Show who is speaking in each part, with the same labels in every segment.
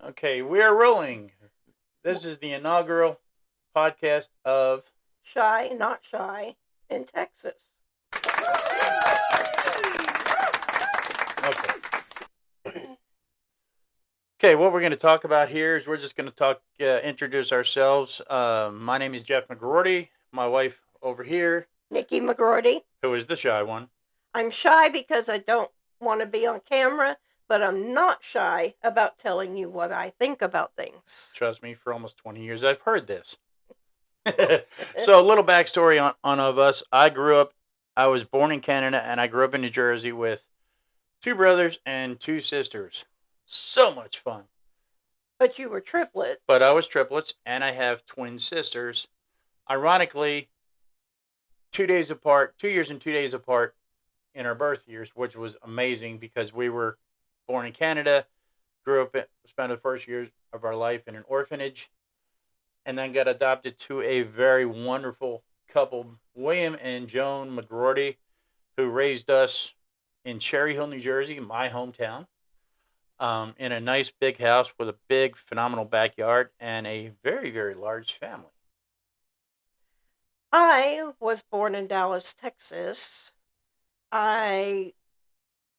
Speaker 1: Okay, we are rolling. This is the inaugural podcast of.
Speaker 2: Shy, not shy, in Texas.
Speaker 1: Okay. Okay, what we're going to talk about here is we're just going to introduce ourselves. My name is Jeff McGroarty. My wife over here,
Speaker 2: Nikki McGroarty.
Speaker 1: who is the shy one.
Speaker 2: I'm shy because I don't want to be on camera, but I'm not shy about telling you what I think about things.
Speaker 1: Trust me, for almost 20 years, I've heard this. So, a little backstory on of us. I was born in Canada, and I grew up in New Jersey with two brothers and two sisters. So much fun.
Speaker 2: But you were triplets.
Speaker 1: But I was triplets, and I have twin sisters. Ironically, 2 days apart, 2 years and 2 days apart in our birth years, which was amazing because we were born in Canada, spent the first years of our life in an orphanage, and then got adopted to a very wonderful couple, William and Joan McGroarty, who raised us in Cherry Hill, New Jersey, my hometown, in a nice big house with a big, phenomenal backyard and a very, very large family.
Speaker 2: I was born in Dallas, Texas. I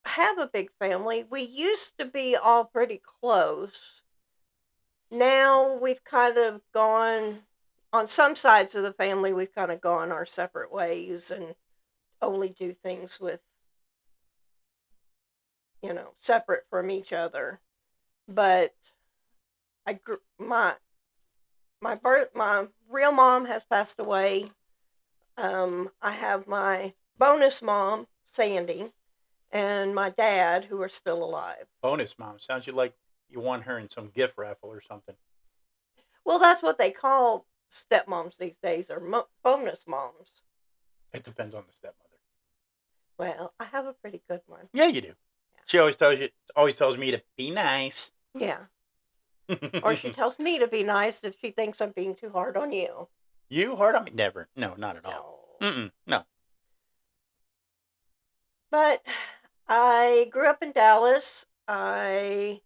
Speaker 2: have a big family. We used to be all pretty close. Now we've kind of gone, on some sides of the family, we've kind of gone our separate ways and only do things with, separate from each other. But my real mom has passed away. I have my bonus mom, Sandy, and my dad, who are still alive.
Speaker 1: Bonus mom. Sounds like you won her in some gift raffle or something.
Speaker 2: Well, that's what they call stepmoms these days, or bonus moms.
Speaker 1: It depends on the stepmother.
Speaker 2: Well, I have a pretty good one.
Speaker 1: Yeah, you do. Yeah. She always tells me to be nice.
Speaker 2: Yeah. Or she tells me to be nice if she thinks I'm being too hard on you.
Speaker 1: You hard on me? Never. No, not at all. No.
Speaker 2: But I grew up in Dallas. I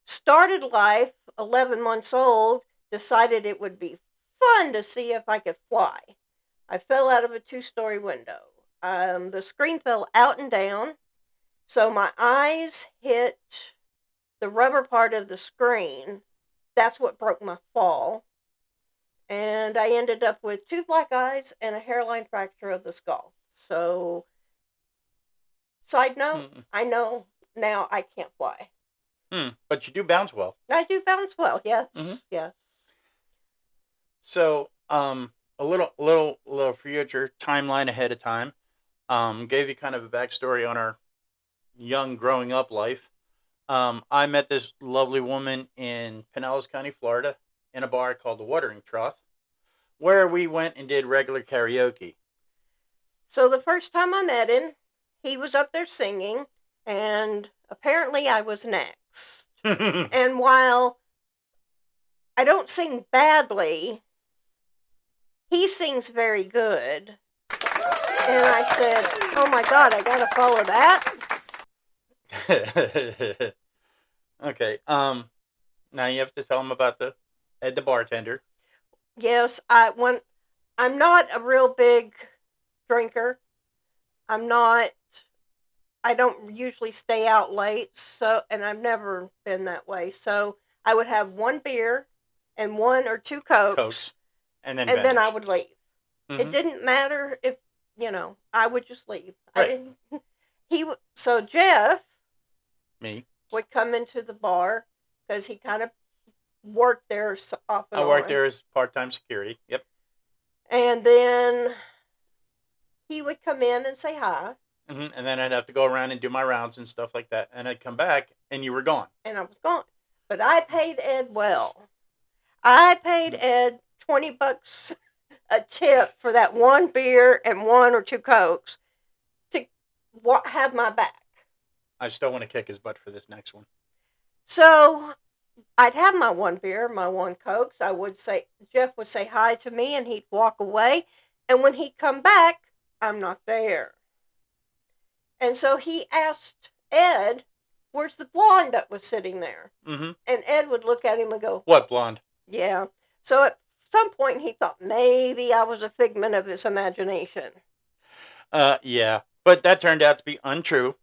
Speaker 2: started life 11 months old, decided it would be fun to see if I could fly. I fell out of a 2-story window. The screen fell out and down, so my eyes hit the rubber part of the screen. That's what broke my fall. And I ended up with 2 black eyes and a hairline fracture of the skull. So, side note, I know now I can't fly.
Speaker 1: But you do bounce well.
Speaker 2: I do bounce well, yes, yes.
Speaker 1: So, a little future timeline ahead of time. Gave you kind of a backstory on our young growing up life. I met this lovely woman in Pinellas County, Florida, in a bar called the Watering Trough, where we went and did regular karaoke.
Speaker 2: So the first time I met him, he was up there singing, and apparently I was next. And while I don't sing badly, he sings very good. And I said, oh my God, I gotta follow that.
Speaker 1: Okay. Now you have to tell him about the bartender.
Speaker 2: Yes, I'm not a real big drinker. I don't usually stay out late, and I've never been that way. So I would have one beer and 1 or 2 Cokes,
Speaker 1: and
Speaker 2: then I would leave. Mm-hmm. It didn't matter if, I would just leave.
Speaker 1: Right.
Speaker 2: So Jeff,
Speaker 1: me,
Speaker 2: would come into the bar because he kind of worked there off and on.
Speaker 1: I worked there as part-time security. Yep.
Speaker 2: And then he would come in and say hi.
Speaker 1: Mm-hmm. And then I'd have to go around and do my rounds and stuff like that. And I'd come back and you were gone.
Speaker 2: And I was gone. But I paid Ed well. I paid Ed $20 a tip for that 1 beer and 1 or 2 Cokes to have my back.
Speaker 1: I still want to kick his butt for this next one.
Speaker 2: So I'd have my 1 beer, my 1 Cokes. Jeff would say hi to me and he'd walk away. And when he'd come back, I'm not there. And so he asked Ed where's the blonde that was sitting there?
Speaker 1: Mm-hmm.
Speaker 2: And Ed would look at him and go,
Speaker 1: What blonde?
Speaker 2: yeah. So at some point he thought maybe I was a figment of his imagination.
Speaker 1: Yeah, but that turned out to be untrue.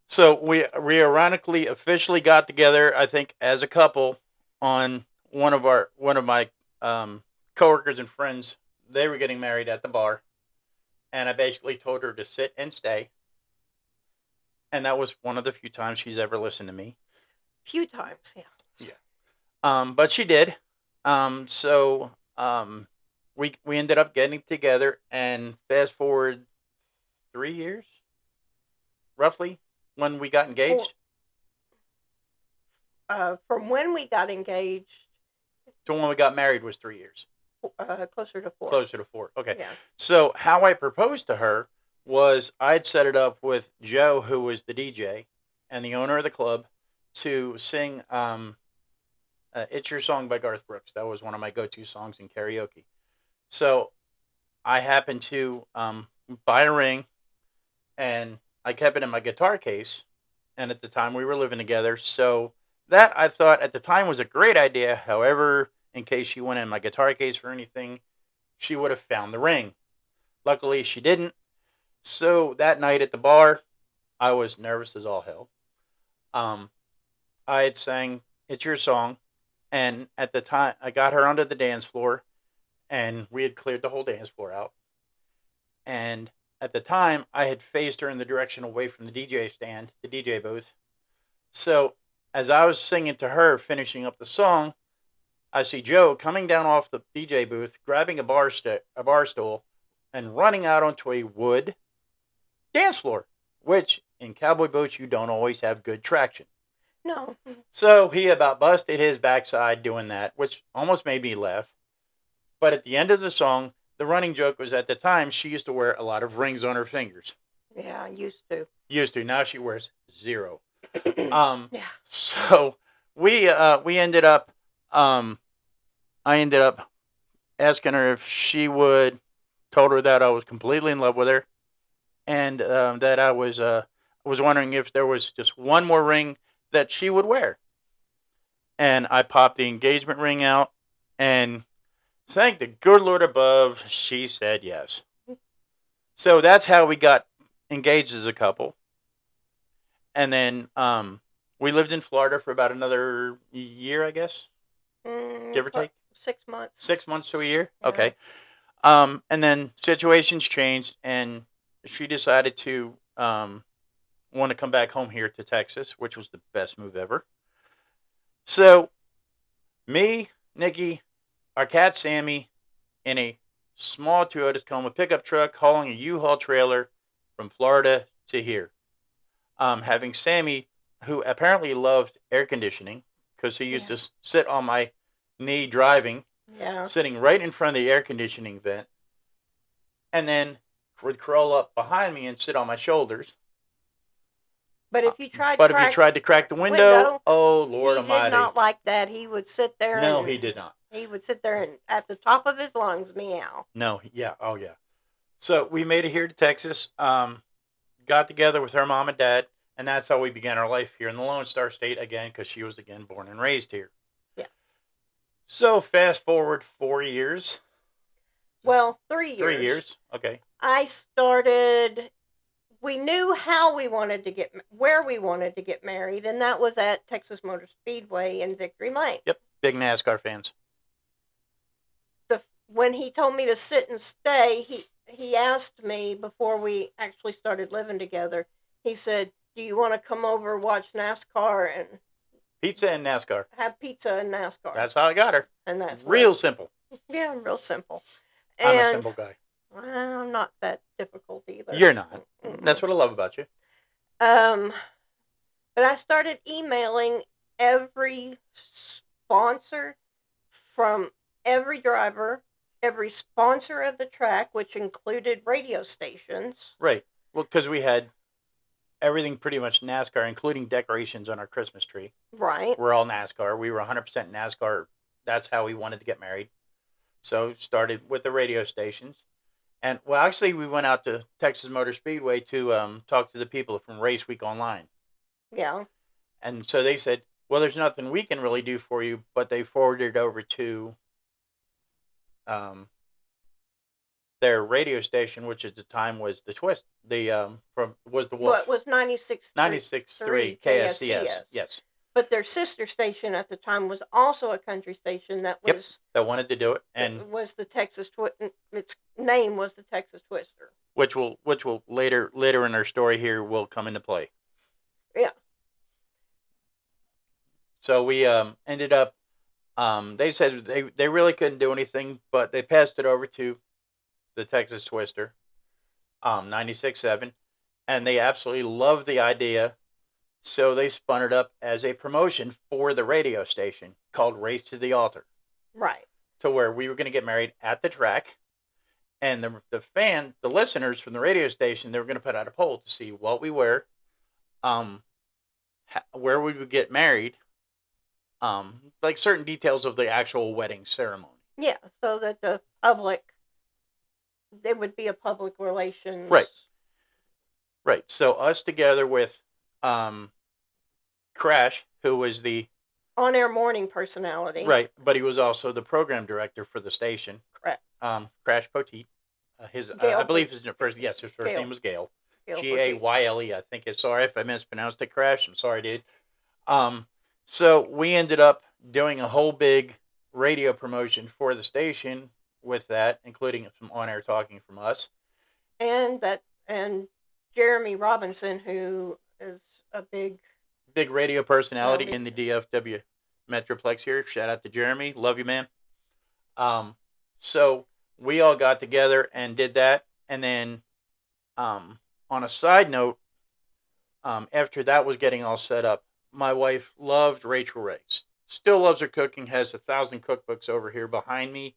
Speaker 1: So we ironically officially got together, I think, as a couple on one of my coworkers and friends. They were getting married at the bar, and I basically told her to sit and stay. And that was one of the few times she's ever listened to me.
Speaker 2: Few times, yeah.
Speaker 1: Yeah. But she did. So we ended up getting together, and fast forward 3 years, roughly, when we got engaged.
Speaker 2: From when we got engaged,
Speaker 1: To when we got married was 3 years.
Speaker 2: closer to 4.
Speaker 1: Closer to 4. Okay.
Speaker 2: Yeah.
Speaker 1: So how I proposed to her was I'd set it up with Joe, who was the DJ and the owner of the club, to sing "It's Your Song" by Garth Brooks. That was one of my go-to songs in karaoke. So I happened to buy a ring, and I kept it in my guitar case. And at the time, we were living together, so that I thought at the time was a great idea. However, in case she went in my guitar case for anything, she would have found the ring. Luckily, she didn't. So that night at the bar, I was nervous as all hell. Um, I had sang "It's Your Song," and at the time, I got her onto the dance floor, and we had cleared the whole dance floor out. And at the time, I had faced her in the direction away from the DJ stand, the DJ booth. So as I was singing to her, finishing up the song, I see Joe coming down off the DJ booth, grabbing a bar stool, and running out onto a wood dance floor, which in cowboy boots you don't always have good traction.
Speaker 2: No.
Speaker 1: So he about busted his backside doing that, which almost made me laugh. But at the end of the song, the running joke was at the time she used to wear a lot of rings on her fingers.
Speaker 2: Yeah, I used to.
Speaker 1: Used to. Now she wears 0.
Speaker 2: Yeah.
Speaker 1: So we ended up I ended up asking her if she would. Told her that I was completely in love with her, and that I was wondering if there was just one more ring that she would wear. And I popped the engagement ring out, and thank the good Lord above, she said yes. So that's how we got engaged as a couple. And then we lived in Florida for about another year, I guess, give or take.
Speaker 2: 6 months.
Speaker 1: 6 months to a year.
Speaker 2: Yeah.
Speaker 1: Okay. And then situations changed, and she decided to want to come back home here to Texas, which was the best move ever. So, me, Nikki, our cat Sammy, in a small Toyota Tacoma pickup truck hauling a U-Haul trailer from Florida to here. Having Sammy, who apparently loved air conditioning, because he used to sit on my knee driving, sitting right in front of the air conditioning vent, and then would curl up behind me and sit on my shoulders.
Speaker 2: But if you tried,
Speaker 1: to crack the window, oh Lord Almighty,
Speaker 2: he did not like that. He would sit there.
Speaker 1: No, he did not.
Speaker 2: He would sit there and at the top of his lungs meow.
Speaker 1: No, yeah, oh yeah. So we made it here to Texas. Got together with her mom and dad, and that's how we began our life here in the Lone Star State again, because she was again born and raised here.
Speaker 2: Yeah.
Speaker 1: So fast forward 4 years.
Speaker 2: Well, 3 years.
Speaker 1: 3 years. Okay.
Speaker 2: We knew how we wanted to where we wanted to get married, and that was at Texas Motor Speedway in Victory Lane.
Speaker 1: Yep. Big NASCAR fans.
Speaker 2: When he told me to sit and stay, he asked me before we actually started living together. He said, "Do you want to come over, watch NASCAR, and
Speaker 1: pizza and NASCAR?
Speaker 2: Have pizza and NASCAR."
Speaker 1: That's how I got her.
Speaker 2: And that's
Speaker 1: real simple.
Speaker 2: Yeah, real simple.
Speaker 1: I'm a simple guy.
Speaker 2: Well, I'm not that difficult either.
Speaker 1: You're not. That's what I love about you.
Speaker 2: But I started emailing every sponsor from every driver, every sponsor of the track, which included radio stations.
Speaker 1: Right. Well, because we had everything pretty much NASCAR, including decorations on our Christmas tree.
Speaker 2: Right.
Speaker 1: We're all NASCAR. We were 100% NASCAR. That's how we wanted to get married. So started with the radio stations. And, well, actually, we went out to Texas Motor Speedway to talk to the people from Race Week Online.
Speaker 2: Yeah.
Speaker 1: And so they said, well, there's nothing we can really do for you, but they forwarded it over to um, their radio station, which at the time was the Twist, from was the
Speaker 2: Well, it
Speaker 1: Wolf,
Speaker 2: was 96.3
Speaker 1: 96.3 KSCS.
Speaker 2: KSCS.
Speaker 1: Yes.
Speaker 2: But their sister station at the time was also a country station that
Speaker 1: Yep.
Speaker 2: was
Speaker 1: That wanted to do it, and
Speaker 2: the Texas its name was the Texas Twister.
Speaker 1: which will later in our story here will come into play.
Speaker 2: Yeah.
Speaker 1: So we ended up. They said they really couldn't do anything, but they passed it over to the Texas Twister, 96.7, and they absolutely loved the idea. So they spun it up as a promotion for the radio station called Race to the Altar,
Speaker 2: Right.
Speaker 1: to where we were going to get married at the track, and the listeners from the radio station, they were going to put out a poll to see what we wear, um, where we would get married, like certain details of the actual wedding ceremony.
Speaker 2: Yeah, so that the public, it would be a public relations.
Speaker 1: Right. Right. So us together with Crash, who was the
Speaker 2: On-air morning personality.
Speaker 1: right, but he was also the program director for the station.
Speaker 2: Correct.
Speaker 1: Crash Poteet. I believe his first
Speaker 2: Gale.
Speaker 1: name was Gale.
Speaker 2: Gale
Speaker 1: Gayle. I think it's sorry if I mispronounced it, Crash. I'm sorry, dude. So we ended up doing a whole big radio promotion for the station with that, including some on-air talking from us.
Speaker 2: And Jeremy Robinson, who is a big
Speaker 1: radio personality in the DFW Metroplex here. Shout out to Jeremy. Love you, man. So we all got together and did that. And then on a side note, after that was getting all set up, my wife loved Rachel Ray. Still loves her cooking, has 1,000 cookbooks over here behind me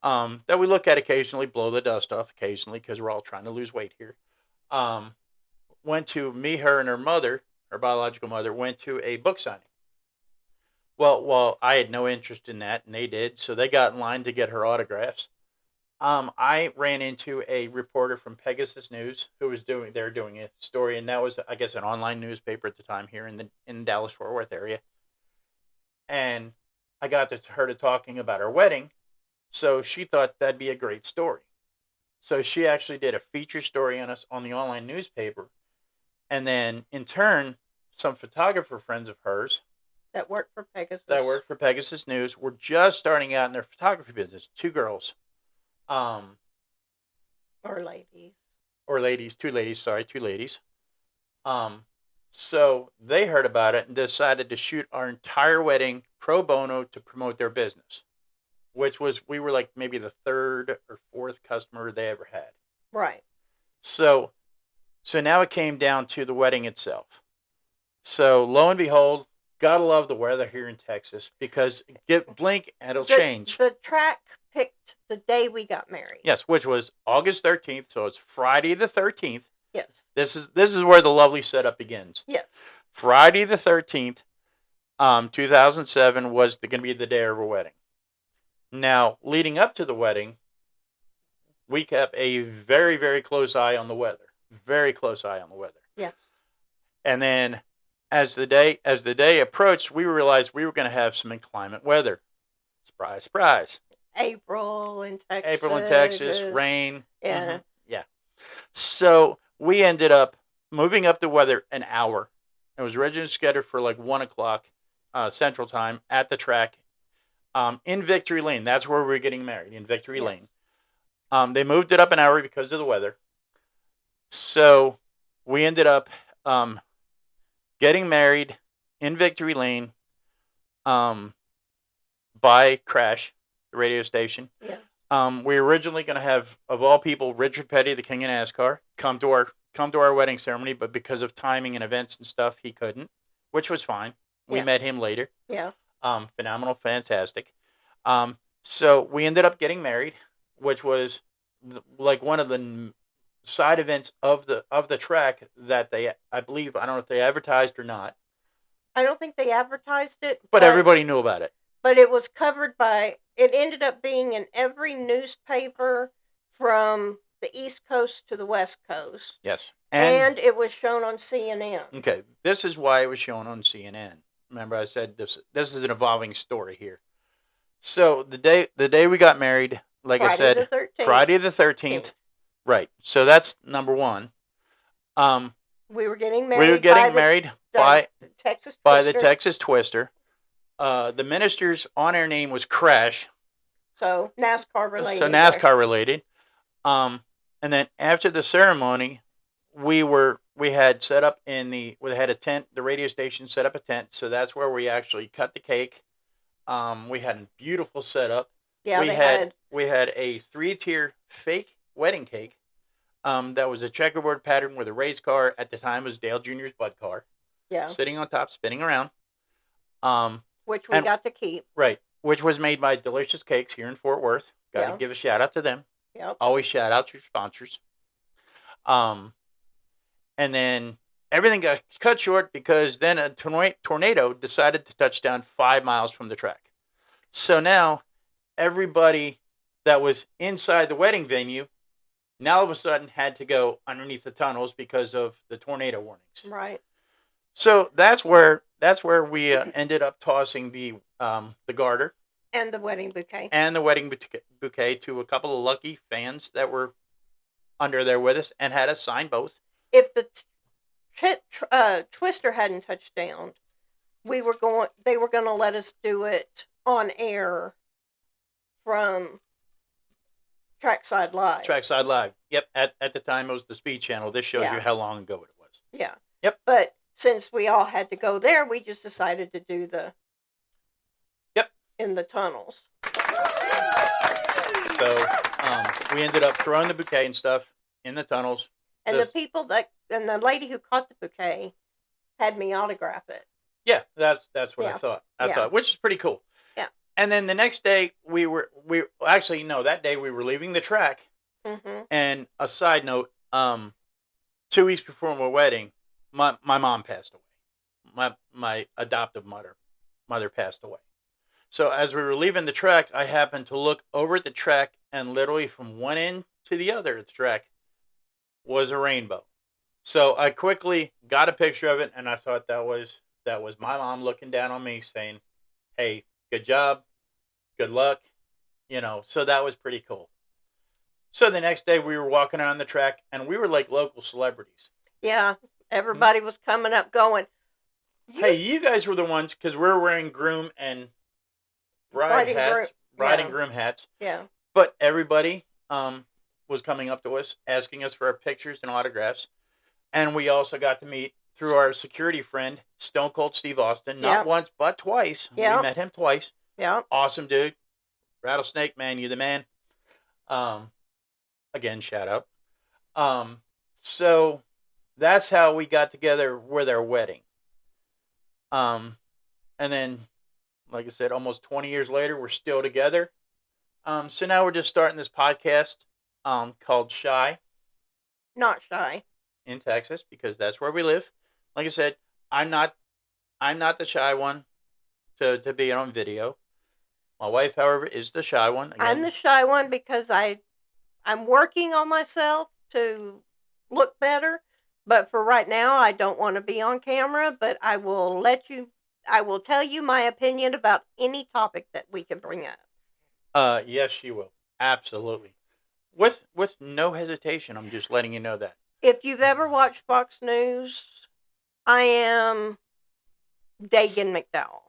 Speaker 1: that we look at occasionally, blow the dust off occasionally because we're all trying to lose weight here. Went to her and her mother, her biological mother, went to a book signing. Well, I had no interest in that, and they did, so they got in line to get her autographs. I ran into a reporter from Pegasus News who was doing a story, and that was, I guess, an online newspaper at the time here in the Dallas Fort Worth area. And I got her to talking about our wedding, so she thought that'd be a great story. So she actually did a feature story on us on the online newspaper, and then in turn, some photographer friends of hers
Speaker 2: that worked for
Speaker 1: Pegasus News were just starting out in their photography business. Two girls.
Speaker 2: Or ladies.
Speaker 1: Two ladies. So they heard about it and decided to shoot our entire wedding pro bono to promote their business, which we were like maybe the third or fourth customer they ever had.
Speaker 2: Right.
Speaker 1: So now it came down to the wedding itself. So lo and behold, gotta love the weather here in Texas because blink and it'll change.
Speaker 2: The track picked the day we got married.
Speaker 1: Yes, which was August 13th, so it's Friday the 13th.
Speaker 2: Yes.
Speaker 1: This is where the lovely setup begins.
Speaker 2: Yes.
Speaker 1: Friday the 13th, 2007 was going to be the day of our wedding. Now, leading up to the wedding, we kept a very, very close eye on the weather. Very close eye on the weather.
Speaker 2: Yes.
Speaker 1: And then as the day approached, we realized we were going to have some inclement weather. Surprise, surprise.
Speaker 2: April in Texas,
Speaker 1: rain.
Speaker 2: Yeah.
Speaker 1: Mm-hmm. Yeah. So we ended up moving up the weather an hour. It was originally scheduled for like 1 o'clock Central Time at the track in Victory Lane. That's where we were getting married, in Victory Lane. They moved it up an hour because of the weather. So we ended up getting married in Victory Lane by Crash, the radio station.
Speaker 2: Yeah.
Speaker 1: We were originally going to have, of all people, Richard Petty, the King of NASCAR, come to our wedding ceremony, but because of timing and events and stuff, he couldn't, which was fine. We met him later.
Speaker 2: Yeah.
Speaker 1: Phenomenal, fantastic. So we ended up getting married, which was like one of the side events of the track that I believe, I don't know if they advertised or not.
Speaker 2: I don't think they advertised it,
Speaker 1: but everybody knew about it.
Speaker 2: But it was covered it ended up being in every newspaper from the East Coast to the West Coast.
Speaker 1: Yes.
Speaker 2: And it was shown on CNN.
Speaker 1: Okay, this is why it was shown on CNN. Remember, I said this is an evolving story here. So the day we got married, like I
Speaker 2: Friday
Speaker 1: said,
Speaker 2: the 13th.
Speaker 1: Friday the 13th. Right. So that's number one.
Speaker 2: We were getting
Speaker 1: We
Speaker 2: married.
Speaker 1: were getting married by
Speaker 2: the Texas
Speaker 1: by
Speaker 2: Twister.
Speaker 1: the Texas Twister. The minister's on-air name was Crash.
Speaker 2: So NASCAR related.
Speaker 1: So NASCAR related. And then after the ceremony, we had set up we had a tent. The radio station set up a tent, so that's where we actually cut the cake. We had a beautiful setup.
Speaker 2: Yeah,
Speaker 1: we had a 3-tier fake wedding cake. That was a checkerboard pattern with a race car. At the time, it was Dale Jr.'s Bud car.
Speaker 2: Yeah.
Speaker 1: Sitting on top, spinning around.
Speaker 2: Which we got to keep.
Speaker 1: Right. Which was made by Delicious Cakes here in Fort Worth. Got to give a shout out to them.
Speaker 2: Yep.
Speaker 1: Always shout out your sponsors. And then everything got cut short because then a tornado decided to touch down 5 miles from the track. So now everybody that was inside the wedding venue now all of a sudden had to go underneath the tunnels because of the tornado warnings.
Speaker 2: Right.
Speaker 1: So that's where we ended up tossing the garter
Speaker 2: and the wedding bouquet
Speaker 1: to a couple of lucky fans that were under there with us and had us sign both.
Speaker 2: If the Twister hadn't touched down, they were going to let us do it on air from Trackside Live.
Speaker 1: Trackside Live. Yep. At the time, it was the Speed Channel. This shows you how long ago it was.
Speaker 2: Yeah.
Speaker 1: Yep.
Speaker 2: But since we all had to go there, we just decided to do the in the tunnels.
Speaker 1: So we ended up throwing the bouquet and stuff in the tunnels.
Speaker 2: And the lady who caught the bouquet had me autograph it.
Speaker 1: Yeah, that's what I thought. Which is pretty cool.
Speaker 2: Yeah.
Speaker 1: And then the next day that day we were leaving the track.
Speaker 2: Mm-hmm.
Speaker 1: And a side note, 2 weeks before my wedding, my mom passed away. My adoptive mother passed away. So as we were leaving the track, I happened to look over at the track, and literally from one end to the other of the track was a rainbow. So I quickly got a picture of it, and I thought that was my mom looking down on me saying, "Hey, good job, good luck," So that was pretty cool. So the next day we were walking around the track, and we were like local celebrities.
Speaker 2: Yeah, everybody was coming up going,
Speaker 1: "Hey, you guys were the ones," because we're wearing groom and bride and groom hats.
Speaker 2: Yeah.
Speaker 1: But everybody was coming up to us, asking us for our pictures and autographs. And we also got to meet, through our security friend, Stone Cold Steve Austin, not once, but twice.
Speaker 2: Yeah.
Speaker 1: We met him twice.
Speaker 2: Yeah.
Speaker 1: Awesome dude. Rattlesnake, man, you the man. Again, shout out. So that's how we got together with our wedding. And then, like I said, almost 20 years later, we're still together. So now we're just starting this podcast called Shy.
Speaker 2: Not Shy.
Speaker 1: In Texas, because that's where we live. Like I said, I'm not the shy one to be on video. My wife, however, is the shy one. Again.
Speaker 2: I'm the shy one because I'm working on myself to look better. But for right now, I don't want to be on camera. But I will tell you my opinion about any topic that we can bring up.
Speaker 1: Yes, she will. Absolutely. With no hesitation. I'm just letting you know that.
Speaker 2: If you've ever watched Fox News, I am Dagan McDowell.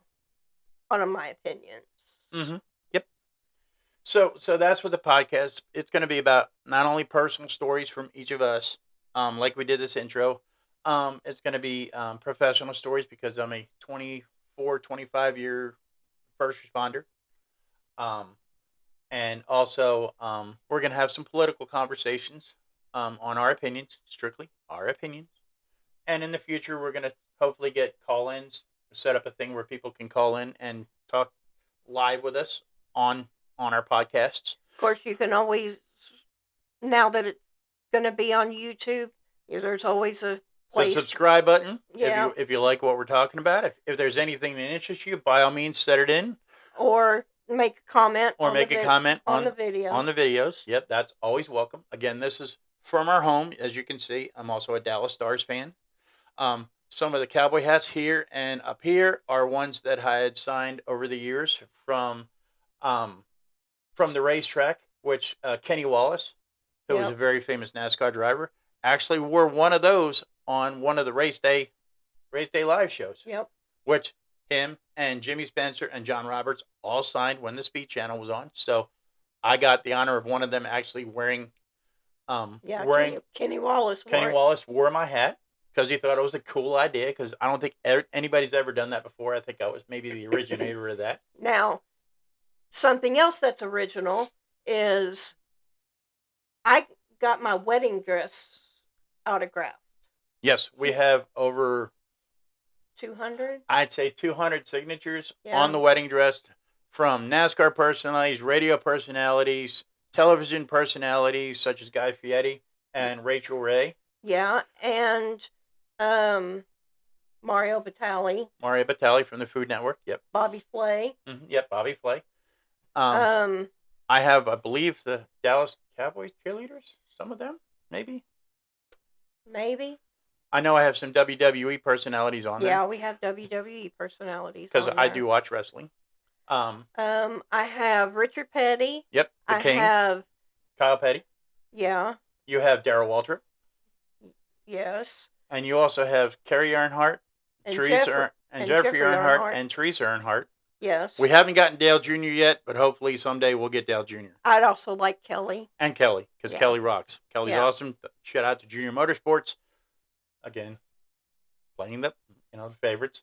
Speaker 2: One of my opinions.
Speaker 1: Mm-hmm. Yep. So that's what the podcast. It's going to be about not only personal stories from each of us, like we did this intro. It's going to be professional stories because I'm a 25-year first responder. And also, we're going to have some political conversations. On our opinions, strictly our opinions. And in the future, we're going to hopefully get call-ins, set up a thing where people can call in and talk live with us on our podcasts.
Speaker 2: Of course, you can always, now that it's going to be on YouTube, there's always a place.
Speaker 1: The subscribe button.
Speaker 2: Yeah.
Speaker 1: If you like what we're talking about. If there's anything that interests you, by all means, set it in.
Speaker 2: Or make a comment.
Speaker 1: Or make a comment
Speaker 2: on the video.
Speaker 1: On the videos. Yep, that's always welcome. Again, this is from our home, as you can see, I'm also a Dallas Stars fan. Some of the cowboy hats here and up here are ones that I had signed over the years um, from the racetrack, which Kenny Wallace, who was a
Speaker 2: Yep.
Speaker 1: very famous NASCAR driver, actually wore one of those on one of the race day live shows,
Speaker 2: Yep.
Speaker 1: which him and Jimmy Spencer and John Roberts all signed when the Speed Channel was on. So I got the honor of one of them actually wearing
Speaker 2: Yeah.
Speaker 1: wearing
Speaker 2: Kenny Wallace
Speaker 1: Kenny
Speaker 2: wore it.
Speaker 1: Wallace wore my hat because he thought it was a cool idea. Because I don't think anybody's ever done that before. I think I was maybe the originator of that.
Speaker 2: Now, something else that's original is I got my wedding dress autographed.
Speaker 1: Yes, we have over
Speaker 2: 200.
Speaker 1: I'd say 200 signatures on
Speaker 2: Yeah.
Speaker 1: the wedding dress from NASCAR personalities, radio personalities, television personalities such as Guy Fieri and Rachel Ray,
Speaker 2: Yeah. And um, Mario Batali,
Speaker 1: Maria Batali from the Food Network. Yep.
Speaker 2: Bobby Flay.
Speaker 1: Yep. Bobby Flay. Um,
Speaker 2: Um,
Speaker 1: I have, I believe, the Dallas Cowboys cheerleaders. Some of them, maybe.
Speaker 2: maybe.
Speaker 1: I know I have some WWE personalities on there
Speaker 2: Yeah, we have WWE personalities
Speaker 1: because
Speaker 2: on
Speaker 1: I
Speaker 2: there.
Speaker 1: do watch wrestling.
Speaker 2: I have Richard Petty.
Speaker 1: Yep. The
Speaker 2: I
Speaker 1: King,
Speaker 2: have,
Speaker 1: Kyle Petty.
Speaker 2: yeah,
Speaker 1: You have Darrell Waltrip.
Speaker 2: yes,
Speaker 1: And you also have Kerry Earnhardt,
Speaker 2: and
Speaker 1: and Jeffrey Earnhardt, and Teresa Earnhardt.
Speaker 2: yes.
Speaker 1: We haven't gotten Dale Jr. yet, but hopefully someday we'll get Dale Jr.
Speaker 2: I'd also like Kelly.
Speaker 1: and Kelly, because
Speaker 2: Yeah.
Speaker 1: Kelly rocks. Kelly's
Speaker 2: Yeah.
Speaker 1: awesome. Shout out to Junior Motorsports. Again, playing the favorites.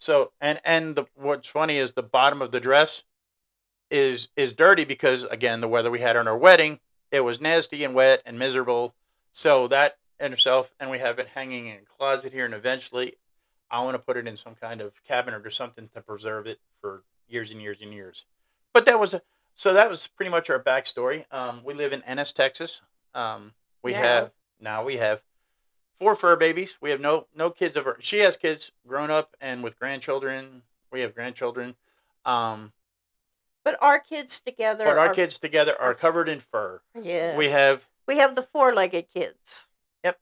Speaker 1: So what's funny is the bottom of the dress is dirty because again the weather we had on our wedding, it was nasty and wet and miserable. So that in itself, and we have it hanging in a closet here, and eventually I want to put it in some kind of cabinet or something to preserve it for years and years and years. But that was pretty much our backstory. We live in Ennis, Texas. We
Speaker 2: Now.
Speaker 1: have now we have 4 fur babies. We have no kids of her. She has kids grown up and with grandchildren. We have grandchildren.
Speaker 2: But our kids together
Speaker 1: But our
Speaker 2: are,
Speaker 1: kids together are covered in fur.
Speaker 2: yes.
Speaker 1: We have
Speaker 2: the four-legged kids.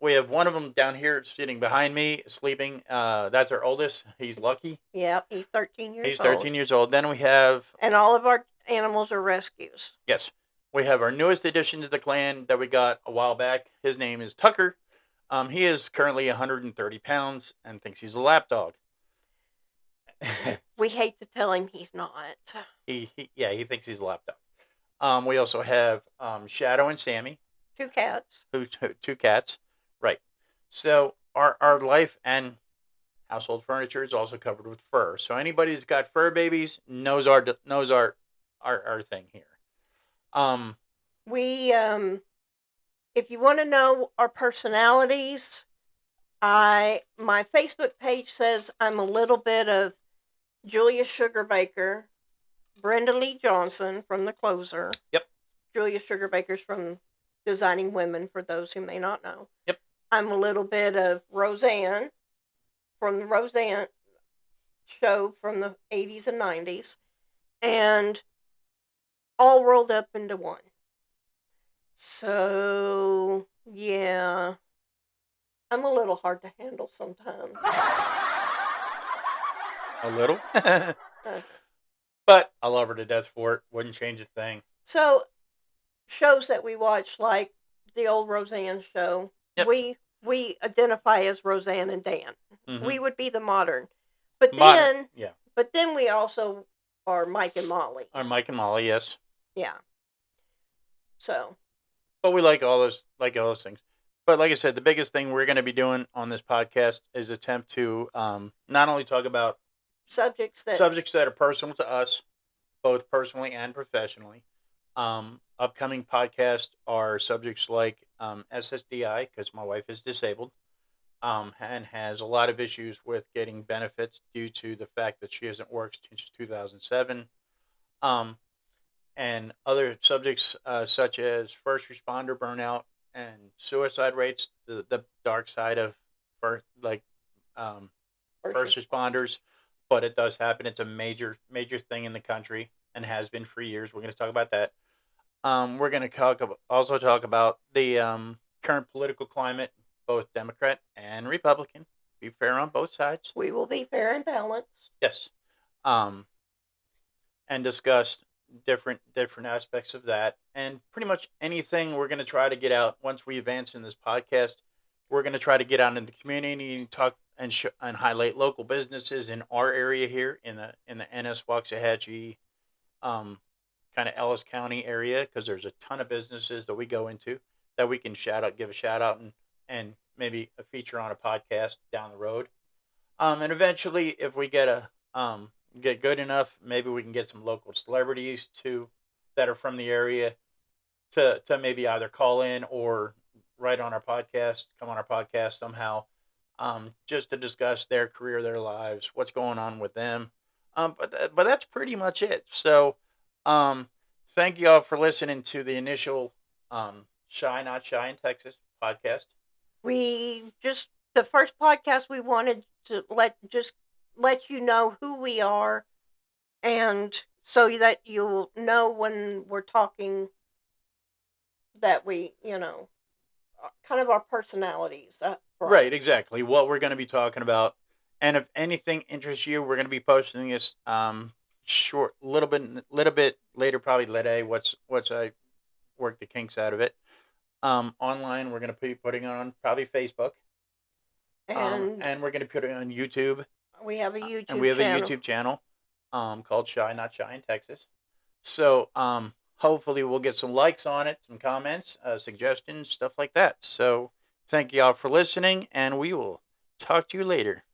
Speaker 1: we have one of them down here sitting behind me sleeping. That's our oldest. He's Lucky.
Speaker 2: Yep, he's 13 years
Speaker 1: He's
Speaker 2: old.
Speaker 1: 13 years old. Then we have
Speaker 2: And all of our animals are rescues.
Speaker 1: yes, we have our newest addition to the clan that we got a while back. His name is Tucker. He is currently 130 pounds and thinks he's a lap dog.
Speaker 2: We hate to tell him he's not.
Speaker 1: he thinks he's a lap dog. We also have Shadow and Sammy,
Speaker 2: 2 cats.
Speaker 1: who 2 cats. Right. So our life and household furniture is also covered with fur. So anybody who's got fur babies knows our thing here.
Speaker 2: We if you want to know our personalities, my Facebook page says I'm a little bit of Julia Sugarbaker, Brenda Lee Johnson from The Closer.
Speaker 1: Yep.
Speaker 2: Julia Sugarbaker's from Designing Women, for those who may not know.
Speaker 1: Yep.
Speaker 2: I'm a little bit of Roseanne from the Roseanne show from the 80s and 90s, and all rolled up into one. So, yeah, I'm a little hard to handle sometimes.
Speaker 1: A little. But I love her to death for it. Wouldn't change a thing.
Speaker 2: So, shows that we watch, like the old Roseanne show,
Speaker 1: Yep.
Speaker 2: we identify as Roseanne and Dan.
Speaker 1: Mhm.
Speaker 2: We would be the modern. But
Speaker 1: Modern,
Speaker 2: then we also are Mike and Molly.
Speaker 1: Or Mike and Molly, yes.
Speaker 2: Yeah. So,
Speaker 1: But we like all those things. But like I said, the biggest thing we're going to be doing on this podcast is attempt to not only talk about
Speaker 2: subjects that
Speaker 1: subjects that are personal to us, both personally and professionally. Upcoming podcasts are subjects like SSDI, because my wife is disabled and has a lot of issues with getting benefits due to the fact that she hasn't worked since 2007. And other subjects such as first responder burnout and suicide rates, the dark side of first responders. But it does happen. It's a major thing in the country and has been for years. We're going to talk about that. We're going to also talk about the current political climate, both Democrat and Republican. Be fair on both sides.
Speaker 2: We will be fair and balanced.
Speaker 1: Yes. Um, and discuss different aspects of that, and pretty much anything we're going to try to get out once we advance in this podcast. We're going to try to get out in the community and talk and highlight local businesses in our area here in the NS Waxahachie, um, kind of Ellis County area, because there's a ton of businesses that we go into that we can give a shout out, and maybe a feature on a podcast down the road. And eventually, if we get good enough, maybe we can get some local celebrities to that are from the area to maybe either call in or write on our podcast, come on our podcast somehow, just to discuss their career, their lives, what's going on with them. But that's pretty much it. So, um, thank you all for listening to the initial Shy Not Shy in Texas podcast.
Speaker 2: We just the first podcast we wanted to let you know who we are, and so that you'll know when we're talking that we, kind of our personalities up front.
Speaker 1: Right, exactly. What we're going to be talking about, and if anything interests you, we're going to be posting this short, little bit later, probably today. What's I work the kinks out of it. Online, we're going to be putting it on probably Facebook,
Speaker 2: And
Speaker 1: and we're going to put it on YouTube,
Speaker 2: we have a YouTube
Speaker 1: and we have
Speaker 2: channel.
Speaker 1: a YouTube channel, called Shy Not Shy in Texas. So, hopefully we'll get some likes on it, some comments, suggestions, stuff like that. So, thank you all for listening, and we will talk to you later.